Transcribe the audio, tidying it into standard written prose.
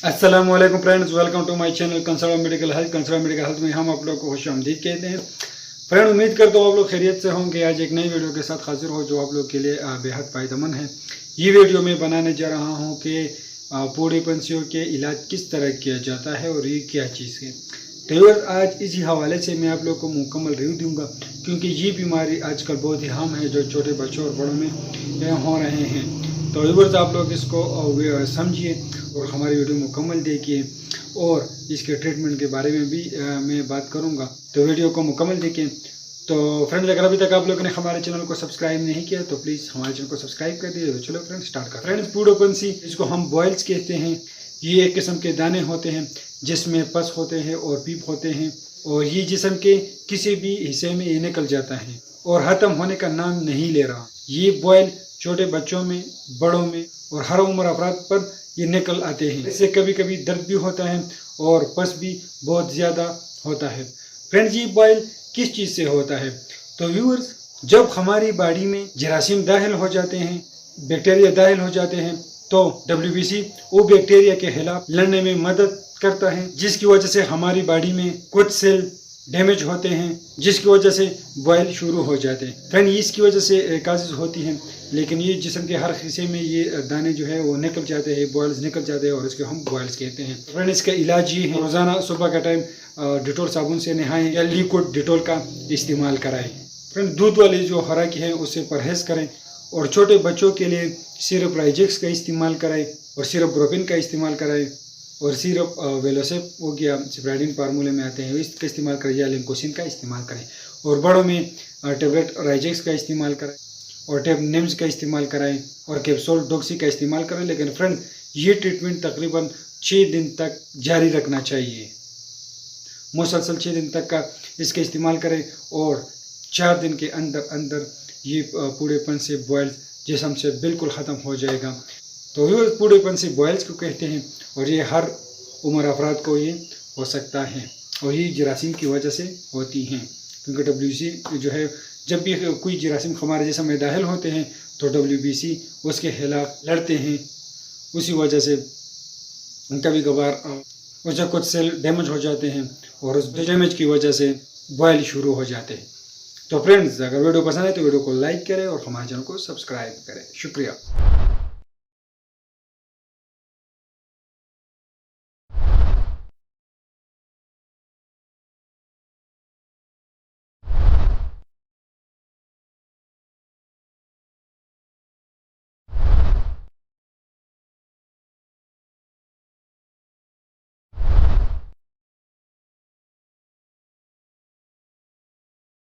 अस्सलामुअलैकुम friends, welcome to my channel consult medical health. Consult medical health में हम आप लोग को खुशामदीद कहते हैं। फ्रेंड, उम्मीद करता हूँ आप लोग खैरियत से होंगे। आज एक नई वीडियो के साथ हाजिर हो जो आप लोग के लिए बेहद फ़ायदेमंद है। ये वीडियो मैं बनाने जा रहा हूँ कि बूढ़े पंछियों के इलाज किस तरह किया जाता है और ये क्या चीज़ है। तो आज इसी हवाले से मैं आप लोग को मुकम्मल रिव्यू दूंगा, क्योंकि ये बीमारी आजकल बहुत ही आम है जो छोटे बच्चों और बड़ों में हो रहे हैं। तो व्यूअर्स, आप लोग इसको समझिए और हमारी वीडियो मुकम्मल देखिए और इसके ट्रीटमेंट के बारे में भी मैं बात करूंगा। तो वीडियो को मुकम्मल देखिए। तो फ्रेंड्स, अगर अभी तक आप लोगों ने हमारे चैनल को सब्सक्राइब नहीं किया तो प्लीज़ हमारे चैनल को सब्सक्राइब कर दीजिए। तो चलो फ्रेंड्स, स्टार्ट करें। फ्रेंड्स, बूढ़े पंछी जिसको हम बॉयल्स कहते हैं, ये एक किस्म के दाने होते हैं जिसमें पस होते हैं और पीप होते हैं, और ये जिस्म के किसी भी हिस्से में ये निकल जाता है और ख़त्म होने का नाम नहीं ले रहा। ये बॉयल छोटे बच्चों में, बड़ों में और हर उम्र अफराद पर ये निकल आते हैं। इससे कभी कभी दर्द भी होता है और पस भी बहुत ज़्यादा होता है। फ्रेंड्स, ये बॉयल किस चीज़ से होता है? तो व्यूअर्स, जब हमारी बॉडी में जरासीम दाखिल हो जाते हैं, बैक्टीरिया दाखिल हो जाते हैं, तो WBC वो बैक्टीरिया के खिलाफ लड़ने में मदद करता है, जिसकी वजह से हमारी बॉडी में कुछ सेल डैमेज होते हैं, जिसकी वजह से बॉयल शुरू हो जाते हैं। फ्रेंड, इसकी वजह से काजेज होती हैं, लेकिन ये जिस्म के हर हिस्से में ये दाने जो है वो निकल जाते हैं, बॉयल्स निकल जाते हैं और इसको हम बॉयल्स कहते हैं। फ्रेंड, इसका इलाज ये है, रोज़ाना सुबह का टाइम डिटोल साबुन से नहाएं या लिक्विड डिटोल का इस्तेमाल कराएं। फ्रेंड, दूध वाली जो खुराक है उससे परहेज़ करें और छोटे बच्चों के लिए सिरप राइजेक्स का इस्तेमाल कराएं और सिरप ब्रोपिन का इस्तेमाल कराएं और सिरप वेलोसेप हो गया, सिप्राडिन फार्मूले में आते हैं, इसका इस्तेमाल करें या लिंकोसिन का इस्तेमाल करें। और बड़ों में टेबलेट राइजेक्स का इस्तेमाल करें और टेब निम्स का इस्तेमाल कराएं और कैप्सूल डॉक्सी का इस्तेमाल करें। लेकिन फ्रेंड, ये ट्रीटमेंट तकरीबन 6 दिन तक जारी रखना चाहिए। मुसलसल 6 दिन तक का इसका इस्तेमाल करें और 4 दिन के अंदर अंदर ये बूढ़ेपन से बॉयल्स जिस्म से बिल्कुल ख़त्म हो जाएगा। तो ये बूढ़ेपन से बॉयल्स को कहते हैं और ये हर उम्र अफराद को ये हो सकता है और ये जरासीम की वजह से होती हैं, क्योंकि WBC जो है, जब भी कोई जरासीम हमारे जिस्म में दाखिल होते हैं तो WBC उसके खिलाफ लड़ते हैं। उसी वजह से कभी कभार उससे कुछ सेल डैमेज हो जाते हैं और उस डैमेज की वजह से बॉयल शुरू हो जाते हैं। तो फ्रेंड्स, अगर वीडियो पसंद है तो वीडियो को लाइक करें और हमारे चैनल को सब्सक्राइब करें। शुक्रिया।